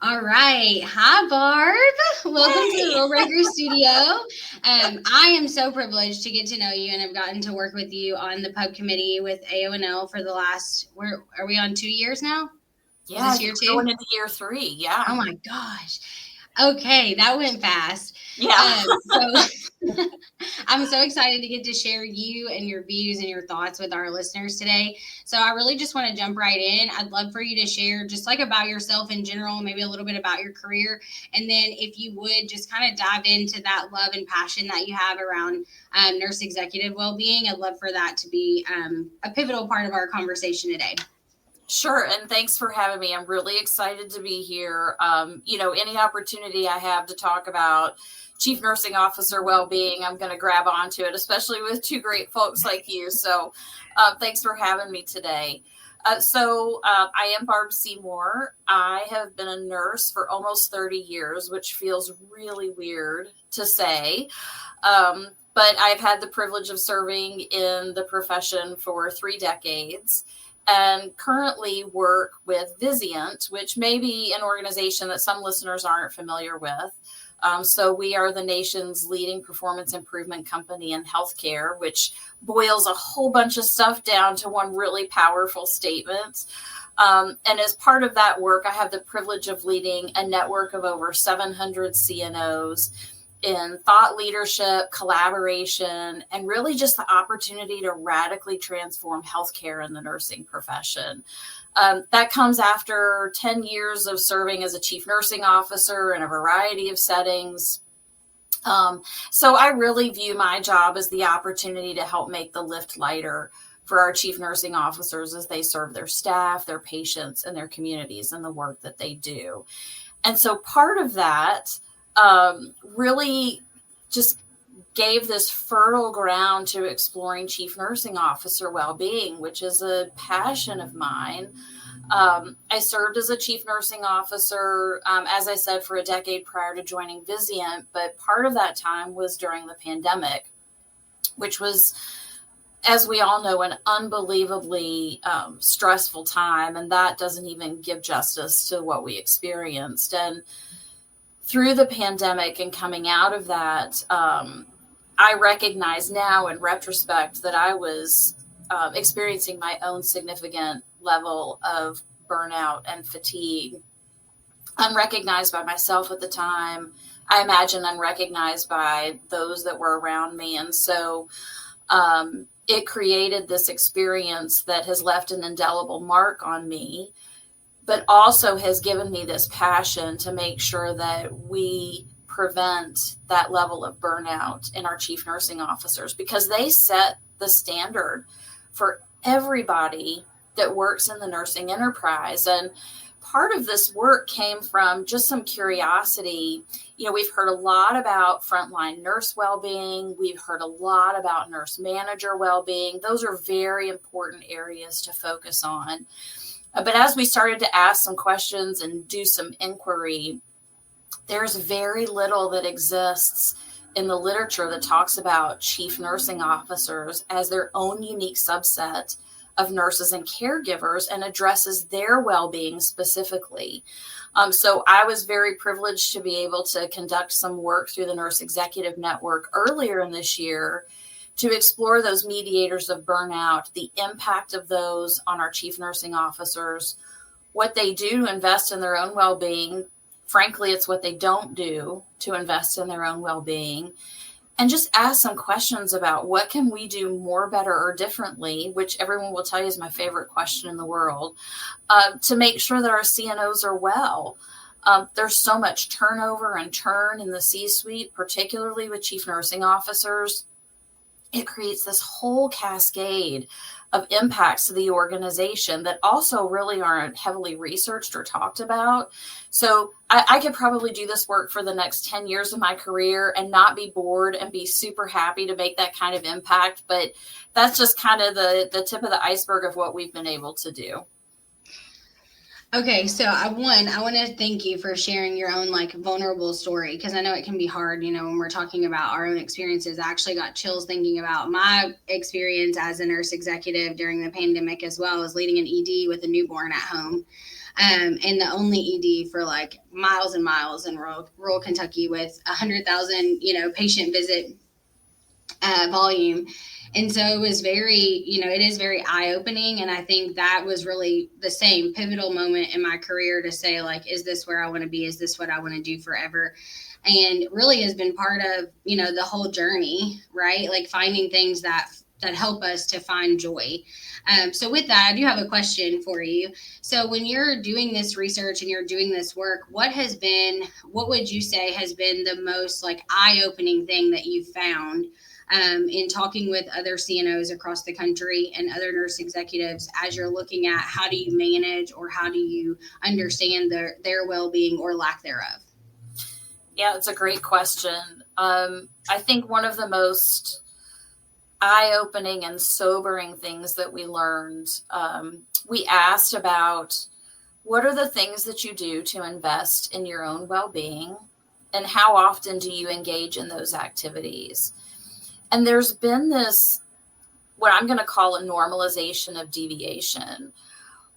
All right. Hi, Barb. Welcome to the Hey. Rule Breaker Studio. I am so privileged to get to know you and have gotten to work with you on the pub committee with AONL for the last, where are we on 2 years now? Is Yeah, this year you're two? going into year three. Yeah. Oh my gosh. Okay, that went fast. Yeah. So I'm so excited to get to share you and your views and your thoughts with our listeners today. So I really just want to jump right in. I'd love for you to share just like about yourself in general, maybe a little bit about your career, and then if you would just kind of dive into that love and passion that you have around nurse executive well-being. I'd love for that to be a pivotal part of our conversation today. Sure. And thanks for having me. I'm really excited to be here. Any opportunity I have to talk about chief nursing officer well-being, I'm going to grab onto it, especially with two great folks like you. So thanks for having me today. I am Barb Seymour. I have been a nurse for almost 30 years, which feels really weird to say. But I've had the privilege of serving in the profession for 3 decades and currently work with Vizient, which may be an organization that some listeners aren't familiar with. So we are the nation's leading performance improvement company in healthcare, which boils a whole bunch of stuff down to one really powerful statement. And as part of that work, I have the privilege of leading a network of over 700 CNOs in thought leadership, collaboration, and really just the opportunity to radically transform healthcare and the nursing profession. That comes after 10 years of serving as a chief nursing officer in a variety of settings. So I really view my job as the opportunity to help make the lift lighter for our chief nursing officers as they serve their staff, their patients, and their communities in the work that they do. And so part of that really just gave this fertile ground to exploring chief nursing officer well-being, which is a passion of mine. I served as a chief nursing officer, as I said, for a decade prior to joining Vizient, but part of that time was during the pandemic, which was, as we all know, an unbelievably stressful time, and that doesn't even give justice to what we experienced. And through the pandemic and coming out of that, I recognize now in retrospect that I was experiencing my own significant level of burnout and fatigue, unrecognized by myself at the time. I imagine unrecognized by those that were around me. And so it created this experience that has left an indelible mark on me, but also has given me this passion to make sure that we prevent that level of burnout in our chief nursing officers, because they set the standard for everybody that works in the nursing enterprise. And part of this work came from just some curiosity. We've heard a lot about frontline nurse well-being. We've heard a lot about nurse manager well-being. Those are very important areas to focus on. But as we started to ask some questions and do some inquiry, there's very little that exists in the literature that talks about chief nursing officers as their own unique subset of nurses and caregivers and addresses their well-being specifically. So I was very privileged to be able to conduct some work through the Nurse Executive Network earlier in this year to explore those mediators of burnout, the impact of those on our chief nursing officers, what they do to invest in their own well-being. Frankly, it's what they don't do to invest in their own well-being, and just ask some questions about what can we do more, better, or differently, which everyone will tell you is my favorite question in the world, to make sure that our CNOs are well. There's so much turnover and churn in the C-suite, particularly with chief nursing officers. It creates this whole cascade of impacts to the organization that also really aren't heavily researched or talked about. So I could probably do this work for the next 10 years of my career and not be bored and be super happy to make that kind of impact. But that's just kind of the tip of the iceberg of what we've been able to do. Okay, so I want to thank you for sharing your own like vulnerable story, because I know it can be hard, when we're talking about our own experiences. I actually got chills thinking about my experience as a nurse executive during the pandemic, as well as leading an ED with a newborn at home. And the only ED for like miles and miles in rural Kentucky with 100,000, patient visit volume. And so it was very, it is very eye opening. And I think that was really the same pivotal moment in my career to say, like, is this where I want to be? Is this what I want to do forever? And really has been part of, the whole journey, right? Like finding things that help us to find joy. So with that, I do have a question for you. So when you're doing this research and you're doing this work, what would you say has been the most like eye opening thing that you've found in talking with other CNOs across the country and other nurse executives as you're looking at how do you manage or how do you understand their well-being or lack thereof? Yeah, it's a great question. I think one of the most eye-opening and sobering things that we learned, we asked about what are the things that you do to invest in your own well-being, and how often do you engage in those activities? And there's been this, what I'm going to call a normalization of deviation,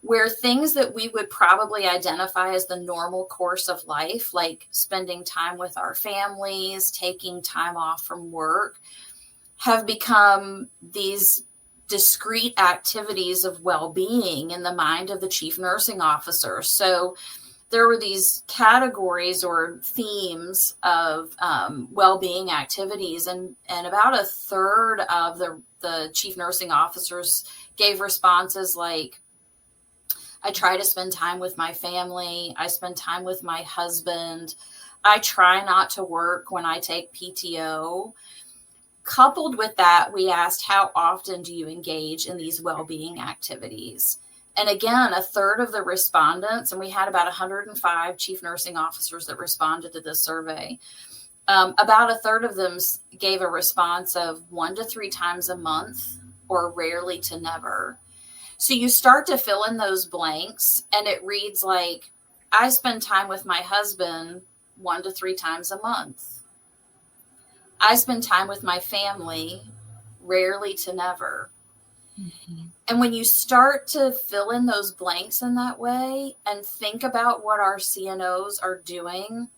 where things that we would probably identify as the normal course of life, like spending time with our families, taking time off from work, have become these discrete activities of well-being in the mind of the chief nursing officer. So there were these categories or themes of well-being activities, and about a third of the chief nursing officers gave responses like, I try to spend time with my family, I spend time with my husband, I try not to work when I take PTO. Coupled with that, we asked, how often do you engage in these well-being activities? And again, a third of the respondents, and we had about 105 chief nursing officers that responded to this survey, about a third of them gave a response of 1 to 3 times a month or rarely to never. So you start to fill in those blanks, and it reads like, I spend time with my husband 1 to 3 times a month. I spend time with my family rarely to never. Mm-hmm. And when you start to fill in those blanks in that way and think about what our CNOs are doing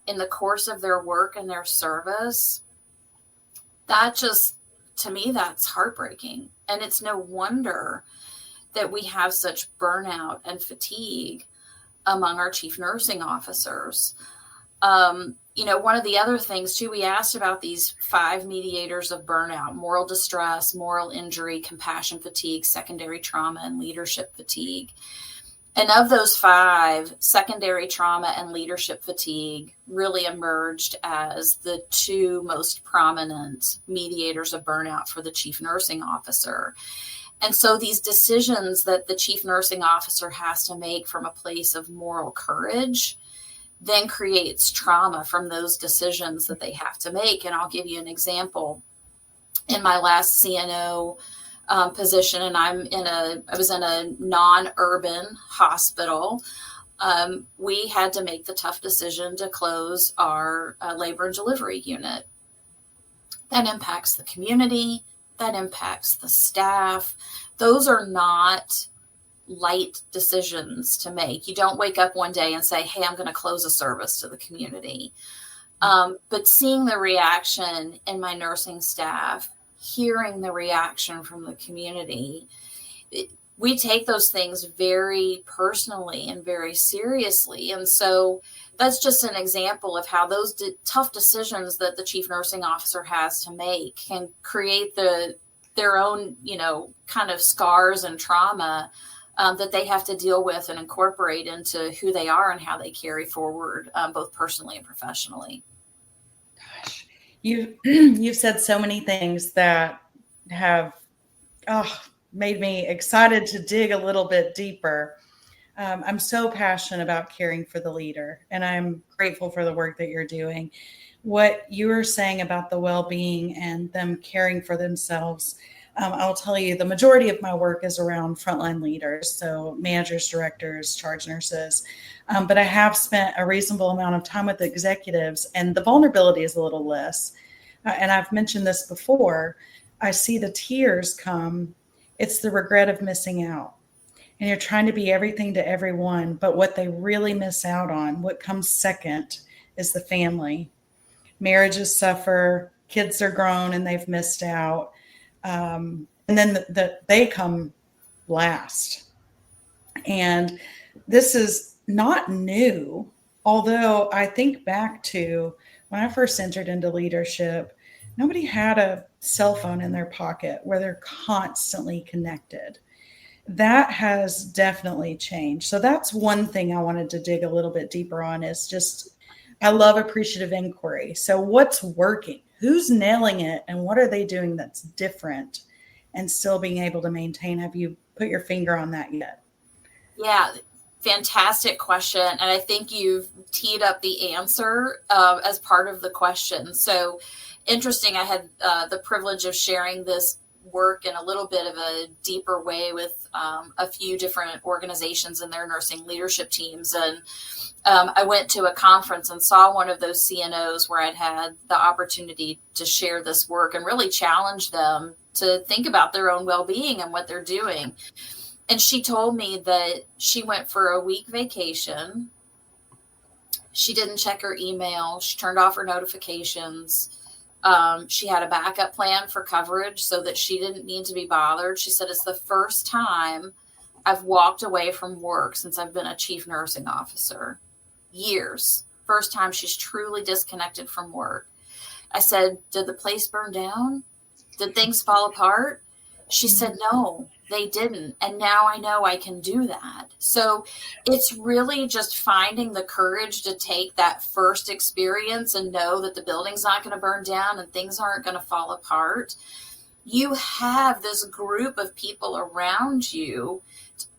in the course of their work and their service, that just, to me, that's heartbreaking. And it's no wonder that we have such burnout and fatigue among our chief nursing officers. One of the other things too, we asked about these 5 mediators of burnout: moral distress, moral injury, compassion fatigue, secondary trauma, and leadership fatigue. And of those 5, secondary trauma and leadership fatigue really emerged as the 2 most prominent mediators of burnout for the chief nursing officer. And so these decisions that the chief nursing officer has to make from a place of moral courage then creates trauma from those decisions that they have to make. And I'll give you an example. In my last CNO position, and I was in a non-urban hospital, we had to make the tough decision to close our labor and delivery unit. That impacts the community, that impacts the staff. Those are not light decisions to make. You don't wake up one day and say, hey, I'm going to close a service to the community. But seeing the reaction in my nursing staff, hearing the reaction from the community, we take those things very personally and very seriously. And so that's just an example of how those tough decisions that the chief nursing officer has to make can create their own, kind of scars and trauma that they have to deal with and incorporate into who they are and how they carry forward, both personally and professionally. Gosh, you've said so many things that have made me excited to dig a little bit deeper. I'm so passionate about caring for the leader, and I'm grateful for the work that you're doing. What you were saying about the well-being and them caring for themselves, I'll tell you, the majority of my work is around frontline leaders, so managers, directors, charge nurses. But I have spent a reasonable amount of time with the executives, and the vulnerability is a little less. And I've mentioned this before. I see the tears come. It's the regret of missing out. And you're trying to be everything to everyone, but what they really miss out on, what comes second, is the family. Marriages suffer, kids are grown and they've missed out. And then they come last. And this is not new, although I think back to when I first entered into leadership, nobody had a cell phone in their pocket where they're constantly connected. That has definitely changed. So that's one thing I wanted to dig a little bit deeper on is just, I love appreciative inquiry. So what's working? Who's nailing it? And what are they doing that's different and still being able to maintain? Have you put your finger on that yet? Yeah, fantastic question. And I think you've teed up the answer as part of the question. So interesting. I had the privilege of sharing this work in a little bit of a deeper way with a few different organizations and their nursing leadership teams. And I went to a conference and saw one of those CNOs where I'd had the opportunity to share this work and really challenge them to think about their own well-being and what they're doing. And she told me that she went for a week vacation. She didn't check her email. She turned off her notifications. She had a backup plan for coverage so that she didn't need to be bothered. She said, it's the first time I've walked away from work since I've been a chief nursing officer. Years. First time she's truly disconnected from work. I said, did the place burn down? Did things fall apart? She said, no, they didn't. And now I know I can do that. So it's really just finding the courage to take that first experience and know that the building's not going to burn down and things aren't going to fall apart. You have this group of people around you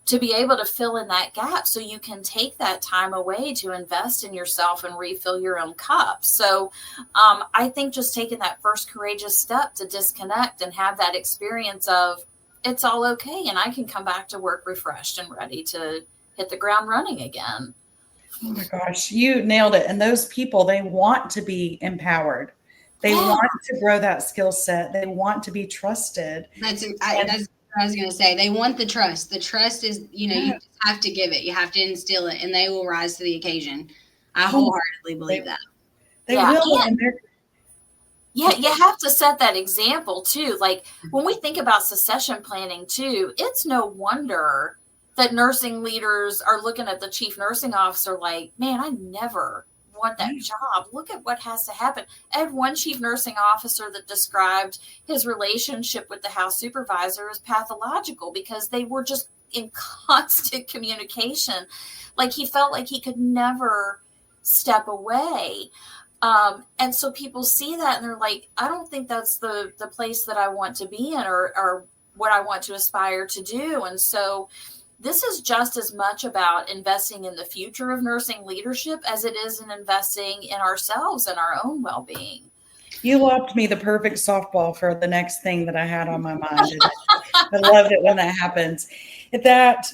to be able to fill in that gap so you can take that time away to invest in yourself and refill your own cup. So I think just taking that first courageous step to disconnect and have that experience of it's all okay and I can come back to work refreshed and ready to hit the ground running again. Oh my gosh, you nailed it. And those people, they want to be empowered. They want to grow that skill set. They want to be trusted. That's what I was going to say. They want the trust. The trust is, you just have to give it. You have to instill it, and they will rise to the occasion. I wholeheartedly believe that. They will. Yeah, you have to set that example too. Like when we think about succession planning too, it's no wonder that nursing leaders are looking at the chief nursing officer like, man, I never want that job. Look at what has to happen. I had one chief nursing officer that described his relationship with the house supervisor as pathological because they were just in constant communication. Like he felt like he could never step away. And so people see that and they're like, I don't think that's the place that I want to be in or what I want to aspire to do. And so this is just as much about investing in the future of nursing leadership as it is in investing in ourselves and our own well-being. You lobbed me the perfect softball for the next thing that I had on my mind. I love it when that happens. That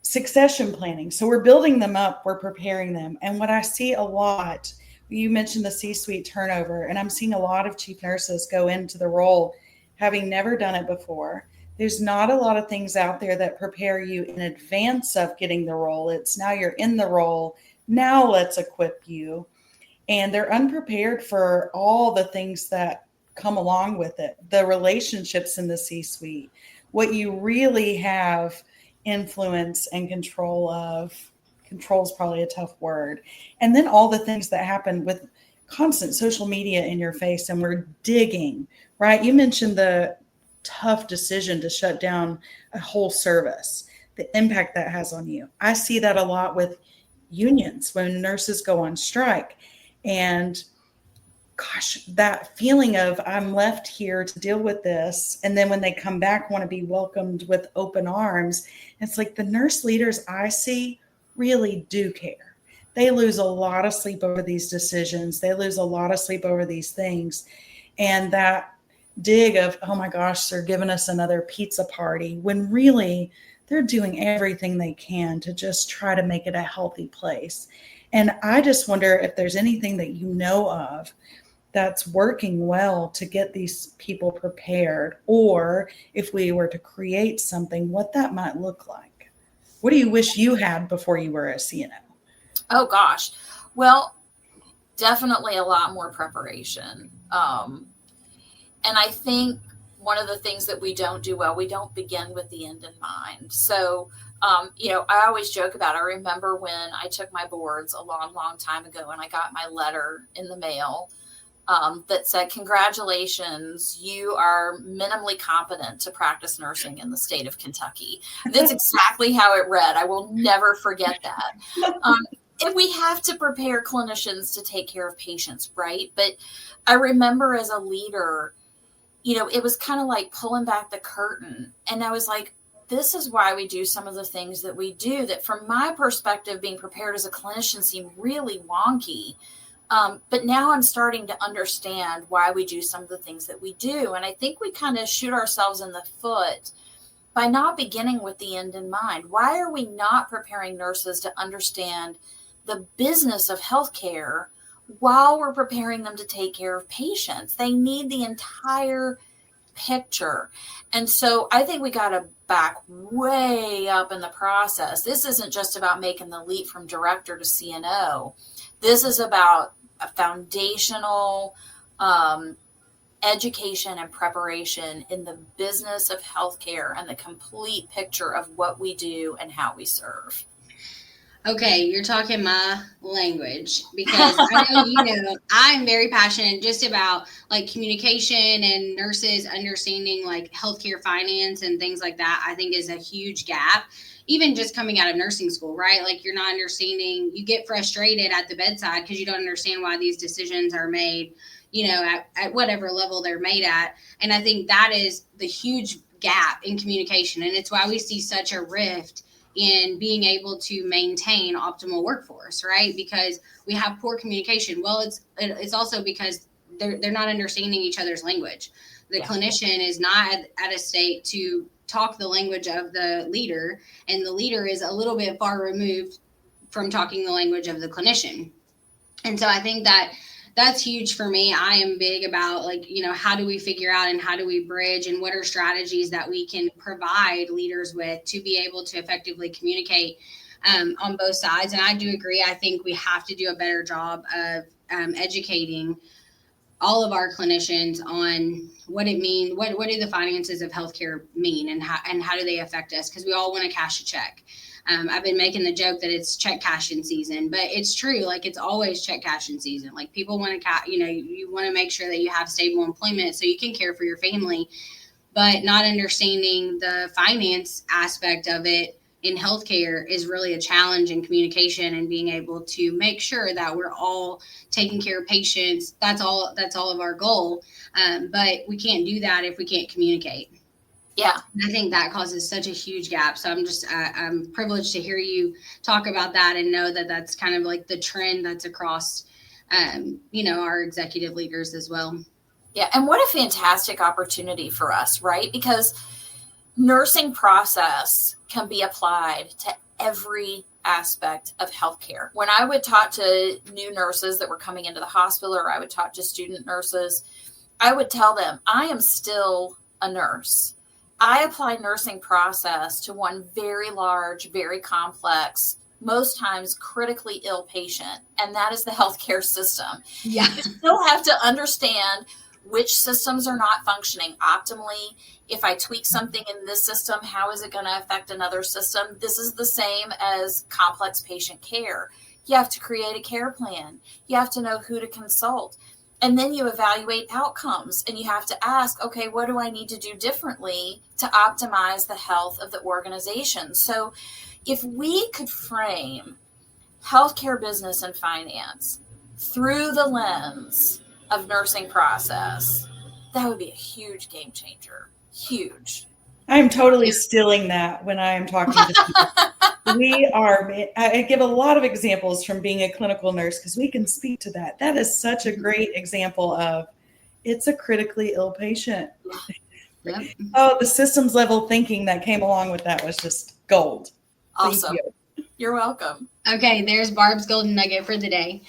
succession planning. So we're building them up, we're preparing them. And what I see a lot, you mentioned the C-suite turnover, and I'm seeing a lot of chief nurses go into the role having never done it before. There's not a lot of things out there that prepare you in advance of getting the role. It's now you're in the role. Now let's equip you. And they're unprepared for all the things that come along with it. The relationships in the C-suite, what you really have influence and control of. Control is probably a tough word. And then all the things that happen with constant social media in your face, and we're digging, right? You mentioned the tough decision to shut down a whole service, the impact that has on you. I see that a lot with unions when nurses go on strike. And gosh, that feeling of I'm left here to deal with this. And then when they come back, want to be welcomed with open arms. It's like the nurse leaders I see really do care. They lose a lot of sleep over these decisions. They lose a lot of sleep over these things. And that dig of, oh my gosh, they're giving us another pizza party, when really they're doing everything they can to just try to make it a healthy place. And I just wonder if there's anything that you know of that's working well to get these people prepared, or if we were to create something, what that might look like. What do you wish you had before you were a CNO? Oh gosh. Well, definitely a lot more preparation. And I think one of the things that we don't do well, we don't begin with the end in mind. So, I always joke about, I remember when I took my boards a long, long time ago, and I got my letter in the mail that said, congratulations, you are minimally competent to practice nursing in the state of Kentucky. That's exactly how it read. I will never forget that. And we have to prepare clinicians to take care of patients, right? But I remember as a leader, it was kind of like pulling back the curtain. And I was like, this is why we do some of the things that we do, that from my perspective, being prepared as a clinician seemed really wonky. But now I'm starting to understand why we do some of the things that we do. And I think we kind of shoot ourselves in the foot by not beginning with the end in mind. Why are we not preparing nurses to understand the business of healthcare while we're preparing them to take care of patients? They need the entire picture. And so I think we got to back way up in the process. This isn't just about making the leap from director to CNO. This is about a foundational education and preparation in the business of healthcare and the complete picture of what we do and how we serve. Okay, you're talking my language, because I know I'm very passionate just about like communication and nurses understanding like healthcare finance and things like that. I think is a huge gap, even just coming out of nursing school, right? Like you're not understanding, you get frustrated at the bedside because you don't understand why these decisions are made, at whatever level they're made at. And I think that is the huge gap in communication. And it's why we see such a rift in being able to maintain optimal workforce, right? Because we have poor communication. Well, it's also because they're not understanding each other's language. The clinician is not at a state to talk the language of the leader, and the leader is a little bit far removed from talking the language of the clinician. And so I think that's huge for me. I am big about how do we figure out and how do we bridge, and what are strategies that we can provide leaders with to be able to effectively communicate on both sides. And I do agree. I think we have to do a better job of educating all of our clinicians on what it means, what do the finances of healthcare mean, and how do they affect us? Because we all want to cash a check. I've been making the joke that it's check cashing season, but it's true. Like it's always check cashing season. Like people want to, you want to make sure that you have stable employment so you can care for your family, but not understanding the finance aspect of it in healthcare is really a challenge in communication and being able to make sure that we're all taking care of patients. That's all of our goal. But we can't do that if we can't communicate. Yeah. I think that causes such a huge gap. So I'm privileged to hear you talk about that and know that that's kind of like the trend that's across, our executive leaders as well. Yeah. And what a fantastic opportunity for us, right? Because nursing process can be applied to every aspect of healthcare. When I would talk to new nurses that were coming into the hospital, or I would talk to student nurses, I would tell them, I am still a nurse. I apply nursing process to one very large, very complex, most times critically ill patient, and that is the healthcare system. Yeah. You still have to understand which systems are not functioning optimally. If I tweak something in this system, how is it going to affect another system? This is the same as complex patient care. You have to create a care plan. You have to know who to consult. And then you evaluate outcomes, and you have to ask, okay, what do I need to do differently to optimize the health of the organization? So if we could frame healthcare business and finance through the lens of nursing process, that would be a huge game changer. Huge. I'm totally stealing that when I am talking to people. I give a lot of examples from being a clinical nurse because we can speak to that. That is such a great example of it's a critically ill patient. Yep. Oh, the systems level thinking that came along with that was just gold. Awesome. Thank you. You're welcome. Okay, there's Barb's golden nugget for the day.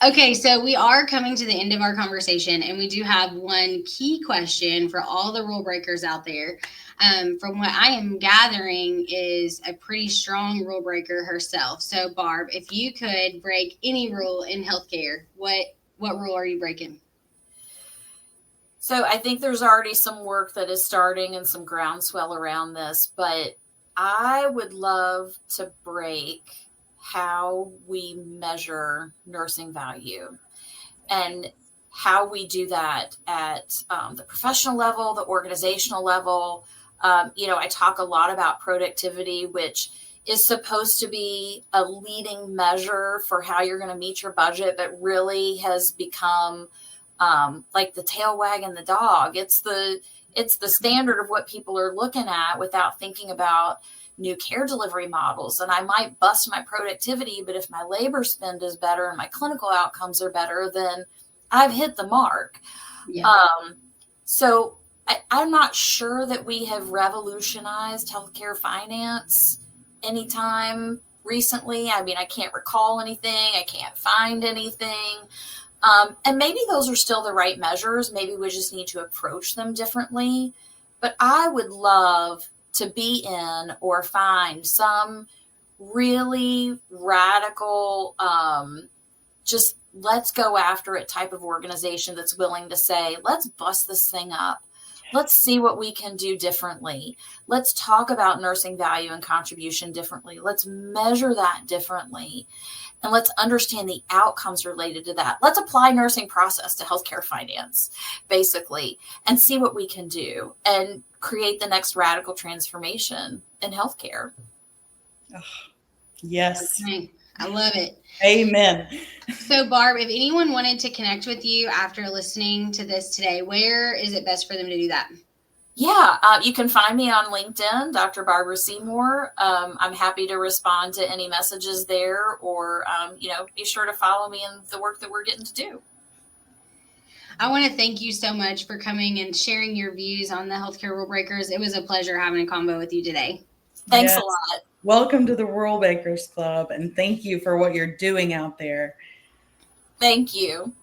Okay, so we are coming to the end of our conversation, and we do have one key question for all the rule breakers out there. From what I am gathering, is a pretty strong rule breaker herself. So, Barb, if you could break any rule in healthcare, what rule are you breaking? So I think there's already some work that is starting and some groundswell around this, but I would love to break how we measure nursing value and how we do that at the professional level, the organizational level. I talk a lot about productivity, which is supposed to be a leading measure for how you're going to meet your budget, but really has become like the tail wagging the dog. It's the standard of what people are looking at without thinking about new care delivery models. And I might bust my productivity, but if my labor spend is better and my clinical outcomes are better, then I've hit the mark. Yeah. So I'm not sure that we have revolutionized healthcare finance anytime recently. I mean, I can't recall anything. I can't find anything. And maybe those are still the right measures. Maybe we just need to approach them differently. But I would love to be in or find some really radical, just let's go after it type of organization that's willing to say, let's bust this thing up. Let's see what we can do differently. Let's talk about nursing value and contribution differently. Let's measure that differently. And let's understand the outcomes related to that. Let's apply nursing process to healthcare finance, basically, and see what we can do and create the next radical transformation in healthcare. Oh, yes. Okay. I love it. Amen. So, Barb, if anyone wanted to connect with you after listening to this today, where is it best for them to do that? Yeah, you can find me on LinkedIn, Dr. Barbara Seymour. I'm happy to respond to any messages there, or, be sure to follow me in the work that we're getting to do. I want to thank you so much for coming and sharing your views on the healthcare rule breakers. It was a pleasure having a combo with you today. Thanks Yes. a lot. Welcome to the Rule Bakers Club, and thank you for what you're doing out there. Thank you.